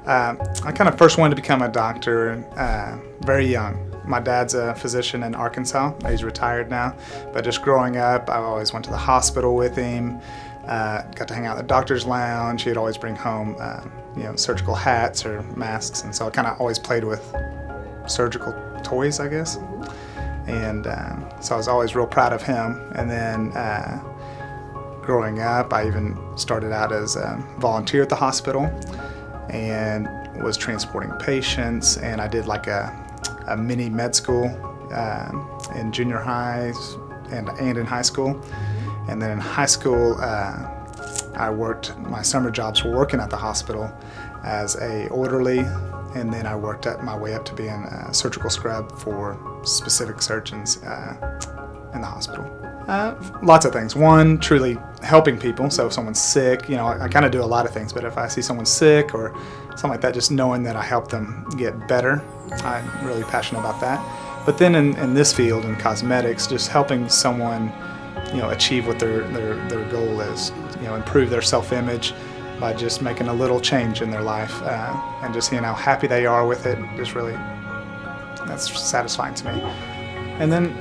I kind of first wanted to become a doctor very young. My dad's a physician in Arkansas. He's retired now, but just growing up, I always went to the hospital with him. Got to hang out in the doctor's lounge. He'd always bring home, surgical hats or masks, and so I kind of always played with surgical toys, I guess. And so I was always real proud of him. And then growing up, I even started out as a volunteer at the hospital and was transporting patients. And I did like a mini med school in junior high and in high school. And then in high school, my summer jobs were working at the hospital as a orderly, and then I worked my way up to being a surgical scrub for specific surgeons in the hospital. Lots of things. One, truly helping people. So if someone's sick, I kind of do a lot of things, but if I see someone sick or something like that, just knowing that I help them get better, I'm really passionate about that. But then in this field, in cosmetics, just helping someone achieve what their goal is, improve their self-image by just making a little change in their life, and just seeing how happy they are with it, that's satisfying to me. And then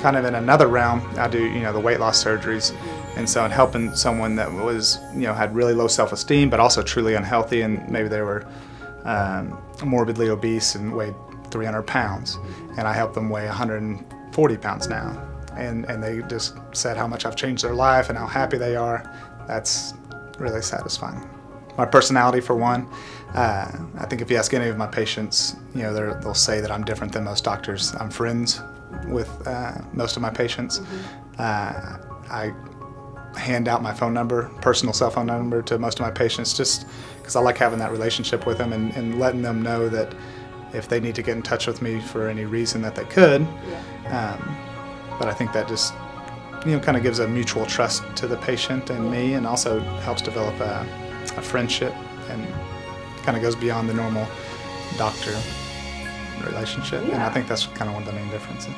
kind of in another realm, I do the weight loss surgeries, and so in helping someone that was had really low self-esteem but also truly unhealthy, and maybe they were morbidly obese and weighed 300 pounds, and I help them weigh 140 pounds now. And they just said how much I've changed their life and how happy they are. That's really satisfying. My personality, for one, I think if you ask any of my patients, they'll say that I'm different than most doctors. I'm friends with most of my patients. I hand out my phone number, personal cell phone number, to most of my patients just because I like having that relationship with them and letting them know that if they need to get in touch with me for any reason that they could. But I think that just kind of gives a mutual trust to the patient and me, and also helps develop a friendship, and kind of goes beyond the normal doctor relationship. And I think that's kind of one of the main differences.